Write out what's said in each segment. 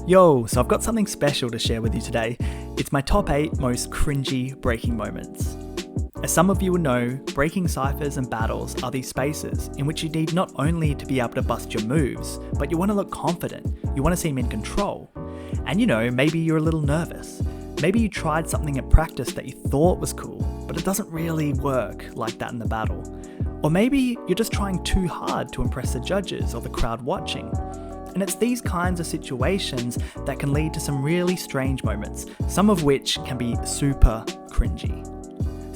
Yo, so I've got something special to share with you today. It's my top 8 most cringy breaking moments. As some of you will know, breaking ciphers and battles are these spaces in which you need not only to be able to bust your moves, but you want to look confident, you want to seem in control. And maybe you're a little nervous. Maybe you tried something at practice that you thought was cool, but it doesn't really work like that in the battle. Or maybe you're just trying too hard to impress the judges or the crowd watching. And it's these kinds of situations that can lead to some really strange moments, some of which can be super cringy.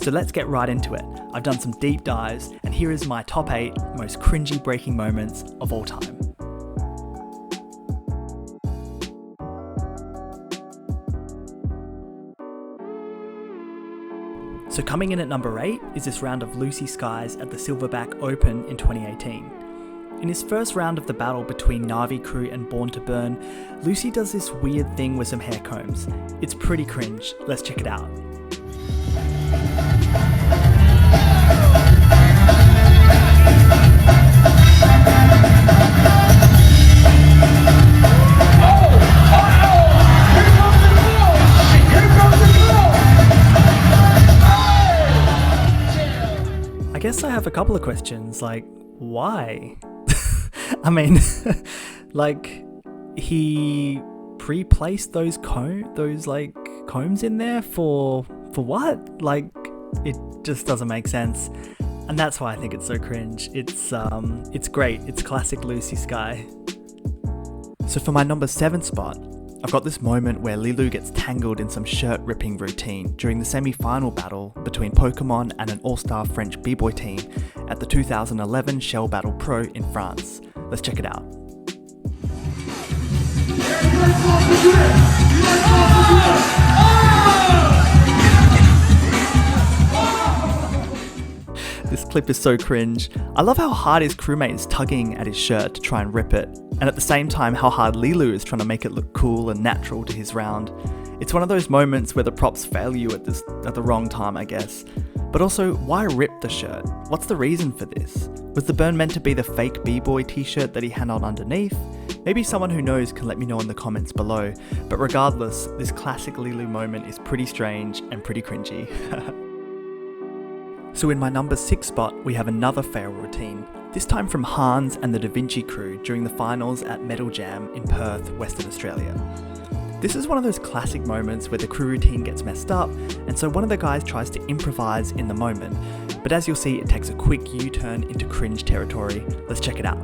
So let's get right into it. I've done some deep dives, and here is my top 8 most cringy breaking moments of all time. So coming in at number 8 is this round of Lucy Skies at the Silverback Open in 2018. In his first round of the battle between Na'Vi Crew and Born to Burn, Lucy does this weird thing with some hair combs. It's pretty cringe, let's check it out. I guess I have a couple of questions, like, why? I mean, he pre-placed those combs in there for what? It just doesn't make sense. And that's why I think it's so cringe. It's great. It's classic Lucy Sky. So for my number 7 spot, I've got this moment where Li-Lu gets tangled in some shirt-ripping routine during the semi-final battle between Pokemon and an all-star French b-boy team at the 2011 Shell Battle Pro in France. Let's check it out. This clip is so cringe. I love how hard his crewmate is tugging at his shirt to try and rip it, and at the same time how hard Li-Lu is trying to make it look cool and natural to his round. It's one of those moments where the props fail you at the wrong time, I guess. But also, why rip the shirt? What's the reason for this? Was the burn meant to be the fake b-boy t-shirt that he had on underneath? Maybe someone who knows can let me know in the comments below, but regardless, this classic Li-Lu moment is pretty strange and pretty cringy. So in my number 6 spot, we have another fail routine, this time from Hans and the Da Vinci Crew during the finals at Metal Jam in Perth, Western Australia. This is one of those classic moments where the crew routine gets messed up, and so one of the guys tries to improvise in the moment, but as you'll see, it takes a quick U-turn into cringe territory. Let's check it out.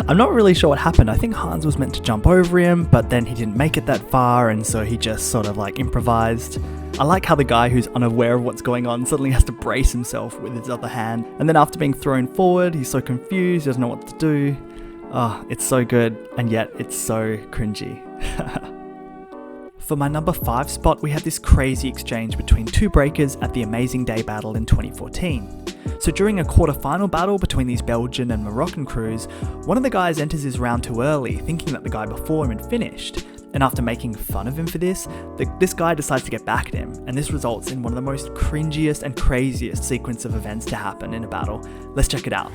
I'm not really sure what happened. I think Hans was meant to jump over him, but then he didn't make it that far, and so he just sort of improvised. I like how the guy who's unaware of what's going on suddenly has to brace himself with his other hand, and then after being thrown forward, he's so confused, he doesn't know what to do. Oh, it's so good, and yet it's so cringy. For my number 5 spot, we have this crazy exchange between 2 breakers at the Amazing Day battle in 2014. So during a quarter-final battle between these Belgian and Moroccan crews, one of the guys enters his round too early, thinking that the guy before him had finished. And after making fun of him for this guy decides to get back at him, and this results in one of the most cringiest and craziest sequence of events to happen in a battle. Let's check it out.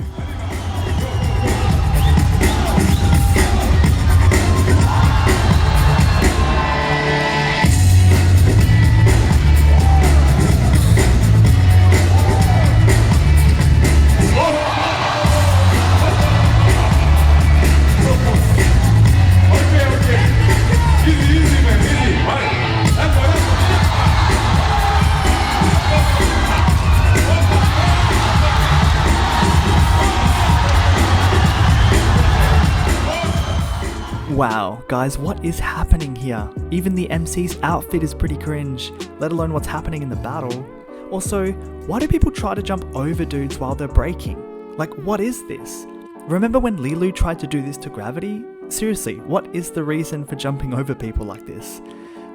Wow, guys, what is happening here? Even the MC's outfit is pretty cringe, let alone what's happening in the battle. Also, why do people try to jump over dudes while they're breaking? What is this? Remember when Li-Lu tried to do this to Gravity? Seriously, what is the reason for jumping over people like this?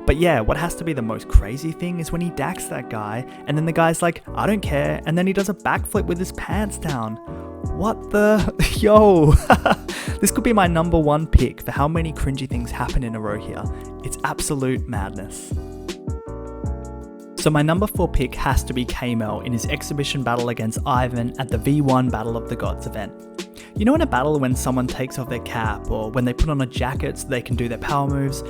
But yeah, what has to be the most crazy thing is when he dacks that guy, and then the guy's like, I don't care, and then he does a backflip with his pants down. What the? Yo! This could be my number 1 pick for how many cringy things happen in a row here. It's absolute madness. So my number 4 pick has to be K-Mel in his exhibition battle against Ivan at the V1 Battle of the Gods event. You know, in a battle when someone takes off their cap or when they put on a jacket so they can do their power moves?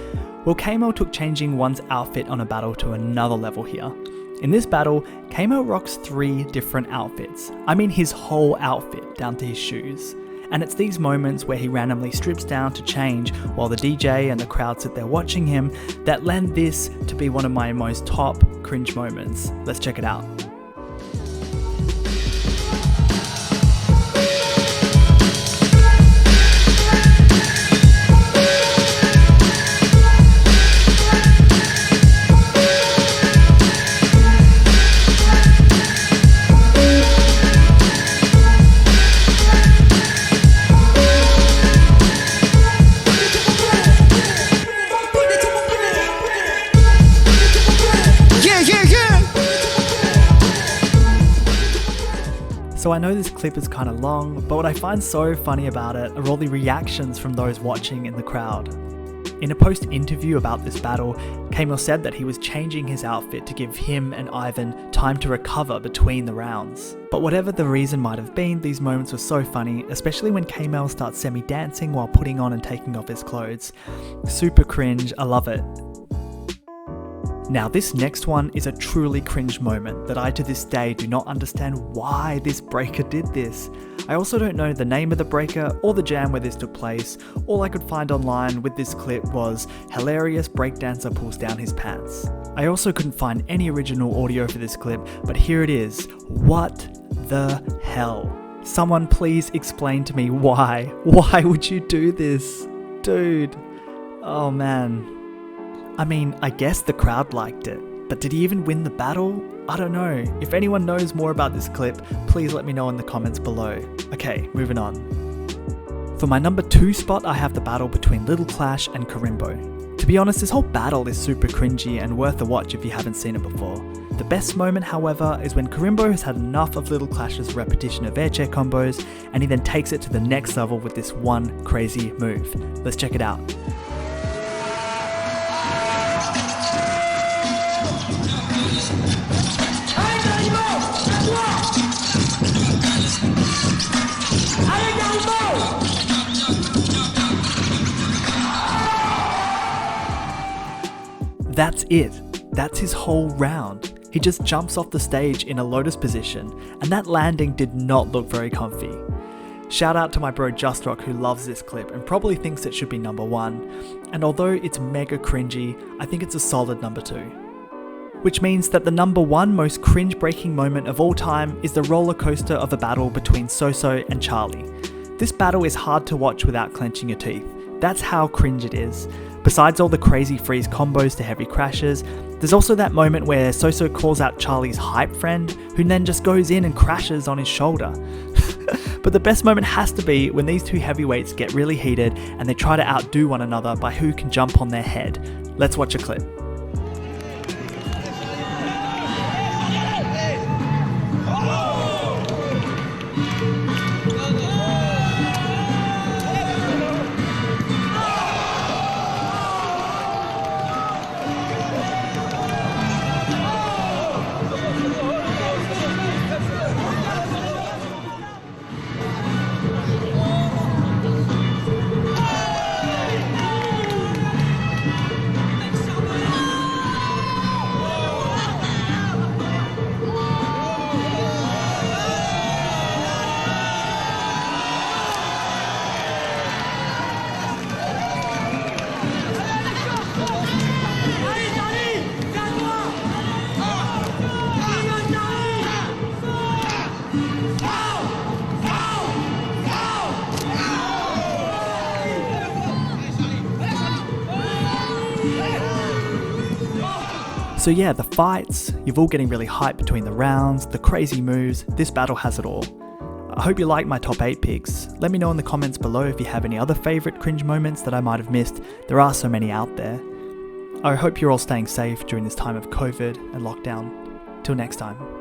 Well, K-Mel took changing one's outfit on a battle to another level here. In this battle, K-Mel rocks 3 different outfits. I mean his whole outfit down to his shoes. And it's these moments where he randomly strips down to change while the DJ and the crowd sit there watching him that lend this to be one of my most top cringe moments. Let's check it out. So I know this clip is kind of long, but what I find so funny about it are all the reactions from those watching in the crowd. In a post-interview about this battle, K-Mel said that he was changing his outfit to give him and Ivan time to recover between the rounds. But whatever the reason might have been, these moments were so funny, especially when K-Mel starts semi-dancing while putting on and taking off his clothes. Super cringe, I love it. Now this next one is a truly cringe moment that I to this day do not understand why this breaker did this. I also don't know the name of the breaker or the jam where this took place. All I could find online with this clip was hilarious breakdancer pulls down his pants. I also couldn't find any original audio for this clip, but here it is. What the hell? Someone please explain to me why. Why would you do this? Dude. Oh man. I mean, I guess the crowd liked it, but did he even win the battle? I don't know. If anyone knows more about this clip, please let me know in the comments below. Okay, moving on. For my number 2 spot, I have the battle between Little Clash and Karimbo. To be honest, this whole battle is super cringy and worth a watch if you haven't seen it before. The best moment, however, is when Karimbo has had enough of Little Clash's repetition of air chair combos, and he then takes it to the next level with this one crazy move. Let's check it out. That's it. That's his whole round. He just jumps off the stage in a lotus position, and that landing did not look very comfy. Shout out to my bro Justrock who loves this clip and probably thinks it should be number 1, and although it's mega cringy, I think it's a solid number 2. Which means that the number 1 most cringe-breaking moment of all time is the roller coaster of a battle between Soso and Charlie. This battle is hard to watch without clenching your teeth. That's how cringe it is. Besides all the crazy freeze combos to heavy crashes, there's also that moment where Soso calls out Charlie's hype friend, who then just goes in and crashes on his shoulder. But the best moment has to be when these 2 heavyweights get really heated and they try to outdo one another by who can jump on their head. Let's watch a clip. So yeah, the fights, you're all getting really hyped between the rounds, the crazy moves, this battle has it all. I hope you like my top 8 picks. Let me know in the comments below if you have any other favourite cringe moments that I might have missed. There are so many out there. I hope you're all staying safe during this time of COVID and lockdown. Till next time.